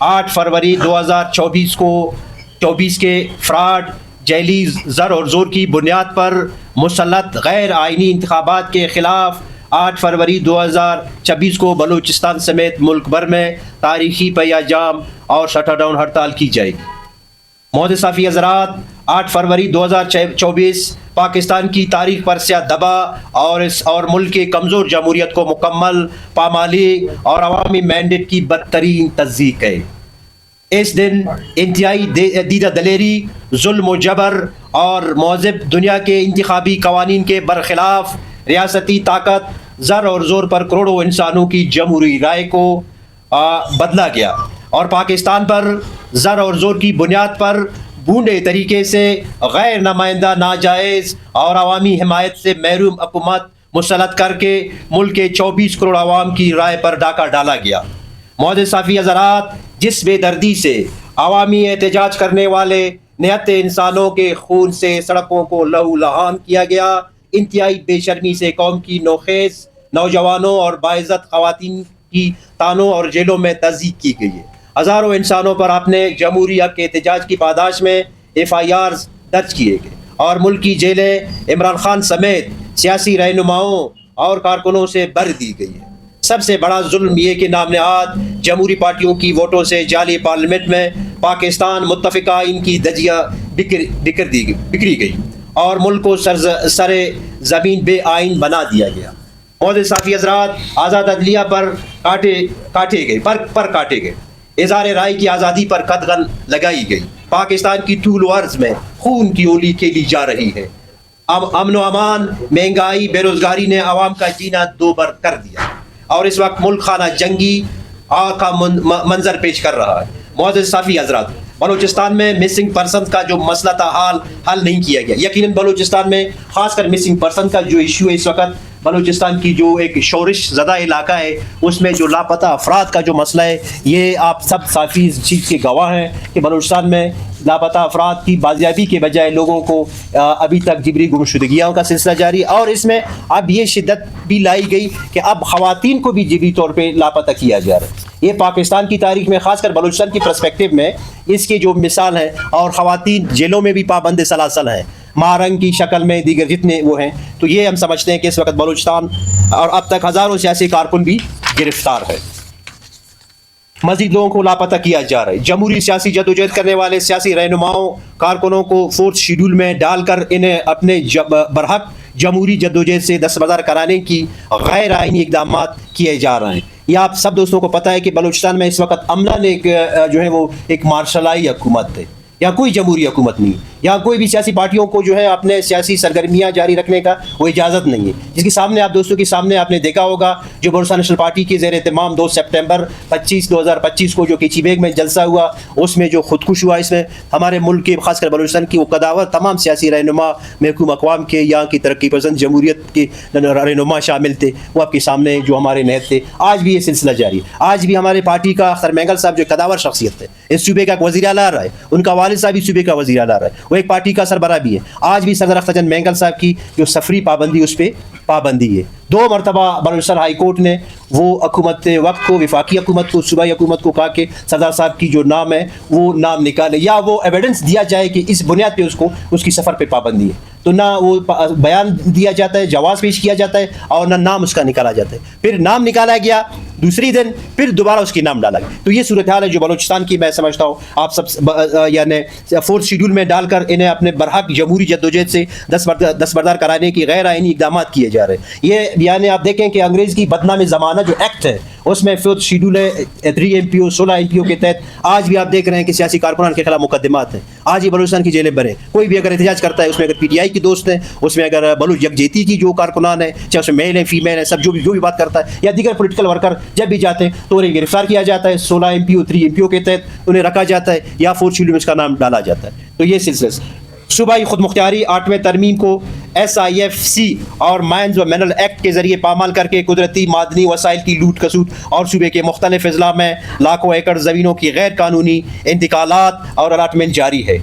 8 فروری 2024 کے فراڈ جعلی زر اور زور کی بنیاد پر مسلط غیر آئینی انتخابات کے خلاف 8 فروری 2026 کو بلوچستان سمیت ملک بھر میں تاریخی پہیا جام اور شٹر ڈاؤن ہڑتال کی جائے گی۔ معزز صافی حضرات، 8 فروری 2024 پاکستان کی تاریخ پر سیاہ دبا اور ملک کے کمزور جمہوریت کو مکمل پامالی اور عوامی مینڈیٹ کی بدترین تصدیق ہے۔ اس دن انتہائی دیدہ دلیری، ظلم و جبر اور مہذب دنیا کے انتخابی قوانین کے برخلاف ریاستی طاقت، زر اور زور پر کروڑوں انسانوں کی جمہوری رائے کو بدلا گیا اور پاکستان پر زر اور زور کی بنیاد پر بھونڈے طریقے سے غیر نمائندہ، ناجائز اور عوامی حمایت سے محروم حکومت مسلط کر کے ملک کے 24 کروڑ عوام کی رائے پر ڈاکہ ڈالا گیا۔ معزز صافی حضرات، جس بے دردی سے عوامی احتجاج کرنے والے نہتے انسانوں کے خون سے سڑکوں کو لہو لہان کیا گیا، انتہائی بے شرمی سے قوم کی نوخیز نوجوانوں اور باعزت خواتین کی تانوں اور جیلوں میں تضییق کی گئی ہے۔ ہزاروں انسانوں پر اپنے جمہوری حق کے احتجاج کی پاداش میں FIR درج کیے گئے اور ملک کی جیلیں عمران خان سمیت سیاسی رہنماؤں اور کارکنوں سے بھر دی گئی ہے۔ سب سے بڑا ظلم یہ کہ نام نہاد جمہوری پارٹیوں کی ووٹوں سے جعلی پارلیمنٹ میں پاکستان متفقہ آئین کی دھجیاں بکھری گئی اور ملک کو سر زمین بے آئین بنا دیا گیا۔ معزز صافی حضرات، آزاد عدلیہ پر کاٹے گئے، اظہار رائے کی آزادی پر قدغن لگائی گئی، پاکستان کی طول و عرض میں خون کی ہولی کھیلی جا رہی ہے۔ امن و امان، مہنگائی، بے روزگاری نے عوام کا جینا دوبر کر دیا اور اس وقت ملک خانہ جنگی کا منظر پیش کر رہا ہے۔ معزز صافی حضرات، بلوچستان میں مسنگ پرسن کا جو مسئلہ تھا حل نہیں کیا گیا۔ یقیناً بلوچستان میں خاص کر مسنگ پرسن کا جو ایشو ہے، اس وقت بلوچستان کی جو ایک شورش زدہ علاقہ ہے، اس میں جو لاپتہ افراد کا جو مسئلہ ہے، یہ آپ سب صافی اس چیز کے گواہ ہیں کہ بلوچستان میں لاپتہ افراد کی بازیابی کے بجائے لوگوں کو ابھی تک جبری گمشدگیوں کا سلسلہ جاری، اور اس میں اب یہ شدت بھی لائی گئی کہ اب خواتین کو بھی جبری طور پہ لاپتہ کیا جا رہا ہے۔ یہ پاکستان کی تاریخ میں، خاص کر بلوچستان کی پرسپیکٹیو میں، اس کے جو مثال ہیں، اور خواتین جیلوں میں بھی پابند سلاسل ہیں، مارنگ کی شکل میں، دیگر جتنے وہ ہیں۔ تو یہ ہم سمجھتے ہیں کہ اس وقت بلوچستان اور اب تک ہزاروں سیاسی کارکن بھی گرفتار ہے، مزید لوگوں کو لاپتہ کیا جا رہا ہے۔ جمہوری سیاسی جدوجہد کرنے والے سیاسی رہنماؤں، کارکنوں کو فورتھ شیڈول میں ڈال کر انہیں اپنے برحق جمہوری جدوجہد سے دستبردار کرانے کی غیر آئینی اقدامات کیے جا رہے ہیں۔ یہ آپ سب دوستوں کو پتہ ہے کہ بلوچستان میں اس وقت عملہ نے جو ہے وہ ایک مارشلائی حکومت ہے، یا کوئی جمہوری حکومت نہیں، یا کوئی بھی سیاسی پارٹیوں کو جو ہے اپنے سیاسی سرگرمیاں جاری رکھنے کا وہ اجازت نہیں ہے۔ جس کے سامنے آپ دوستوں کے سامنے آپ نے دیکھا ہوگا جو بلوچستان نیشنل پارٹی کے زیر اہتمام 2 سپٹمبر 2025 کو جو کیچی بیگ میں جلسہ ہوا، اس میں جو خودکش ہوا، اس میں ہمارے ملک کے خاص کر بلوچستان کی وہ قداور تمام سیاسی رہنما، محکوم اقوام کے، یہاں کی ترقی پسند جمہوریت کے رہنما شامل تھے، وہ آپ کے سامنے جو ہمارے نہت تھے۔ آج بھی یہ سلسلہ جاری ہے۔ آج بھی ہمارے پارٹی کا اختر مینگل صاحب جو قداور شخصیت ہے، اس صوبے کا وزیر اعلیٰ رہا ہے، ان کا والد صاحب بھی صوبے کا وزیر اعلیٰ رہا ہے، وہ ایک پارٹی کا سربراہ بھی ہے۔ آج بھی صدر اختر چند مینگل صاحب کی جو سفری پابندی، اس پہ پابندی ہے۔ 2 مرتبہ بلوچستان ہائی کورٹ نے وہ حکومت وقت کو، وفاقی حکومت کو، صوبائی حکومت کو کہا کہ سردار صاحب کی جو نام ہے وہ نام نکالے، یا وہ ایویڈنس دیا جائے کہ اس بنیاد پہ اس کی سفر پہ پابندی ہے۔ تو نہ وہ بیان دیا جاتا ہے، جواز پیش کیا جاتا ہے، اور نہ نام اس کا نکالا جاتا ہے۔ پھر نام نکالا گیا دوسری دن، پھر دوبارہ اس کی نام ڈالا گیا۔ تو یہ صورتحال ہے جو بلوچستان کی میں سمجھتا ہوں آپ سب یعنی 4 شیڈول میں ڈال کر انہیں اپنے برحق جمہوری جدوجہد سے دستبردار کرانے کی غیر آئینی اقدامات کیے جا رہے ہیں۔ یہ یعنی آپ دیکھیں کہ انگریز کی بدنام زمانہ جو ایکٹ ہے، اس میں 4 شیڈول ہے، 3 MPO 16 MPO کے تحت آج بھی آپ دیکھ رہے ہیں کہ سیاسی کارکنان کے خلاف مقدمات ہیں۔ آج ہی بلوچستان کی جیلیں بھریں، کوئی بھی اگر احتجاج کرتا ہے، اس میں اگر PTI کی دوست ہیں، اس میں اگر بلوچ یکجہتی کی جو کارکنان ہیں، چاہے اس میں میل ہیں، فیمیل ہیں، سب جو بھی بات کرتا ہے، یا دیگر پولیٹیکل ورکر جب بھی جاتے ہیں تو انہیں گرفتار کیا جاتا ہے، 16 MPO 3 MPO کے تحت انہیں رکھا جاتا ہے، یا 4 شیڈول میں اس کا نام ڈالا جاتا ہے۔ تو یہ سلسلہ صوبائی خود مختاری 8ویں ترمیم کو SIFC اور مائنز و منرل ایکٹ کے ذریعے پامال کر کے قدرتی معدنی وسائل کی لوٹ کسوٹ اور صوبے کے مختلف اضلاع میں لاکھوں ایکڑ زمینوں کی غیر قانونی انتقالات اور الاٹمنٹ جاری ہے۔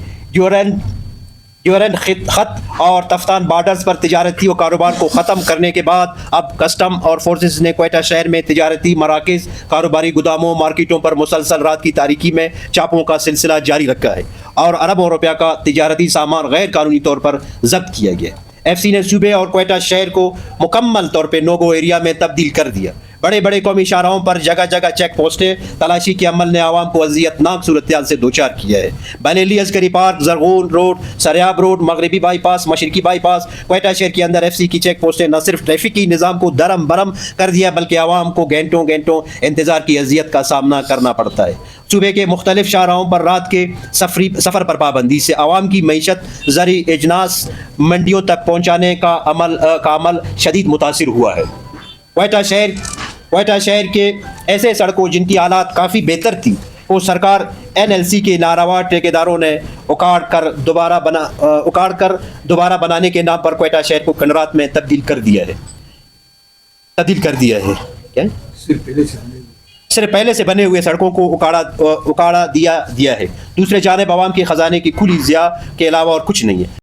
یورین خط اور تفتان بارڈرز پر تجارتی و کاروبار کو ختم کرنے کے بعد اب کسٹم اور فورسز نے کوئٹہ شہر میں تجارتی مراکز، کاروباری گوداموں، مارکیٹوں پر مسلسل رات کی تاریکی میں چاپوں کا سلسلہ جاری رکھا ہے اور اربوں روپیہ کا تجارتی سامان غیر قانونی طور پر ضبط کیا گیا۔ ایف سی نے صوبے اور کوئٹہ شہر کو مکمل طور پہ نو گو ایریا میں تبدیل کر دیا۔ بڑے بڑے قومی شاہراہوں پر جگہ جگہ چیک پوسٹیں، تلاشی کے عمل نے عوام کو اذیت ناک صورتحال سے دوچار کیا ہے۔ بریلی عسکری park, Zarghun road, Sariab road, مغربی بائی پاس، مشرقی بائی پاس، کوئٹہ شہر کے اندر ایف سی کی چیک پوسٹیں نہ صرف ٹریفک کی نظام کو درم برم کر دیا بلکہ عوام کو گھنٹوں انتظار کی اذیت کا سامنا کرنا پڑتا ہے۔ صوبے کے مختلف شاہراہوں پر رات کے سفر پر پابندی سے عوام کی معیشت، زرعی اجناس منڈیوں تک پہنچانے کا عمل شدید متاثر ہوا ہے۔ کوئٹہ شہر کے ایسے سڑکوں جن کی حالات کافی بہتر تھی وہ سرکار NLC کے ناروا ٹھیکیداروں نے اکاڑ کر دوبارہ بنانے کے نام پر کوئٹہ شہر کو کنڈرات میں تبدیل کر دیا ہے۔ کیا صرف پہلے سے بنے ہوئے سڑکوں کو اکاڑا دیا ہے۔ دوسرے جانب عوام کے خزانے کی کھلی ضیاع کے علاوہ اور کچھ نہیں ہے۔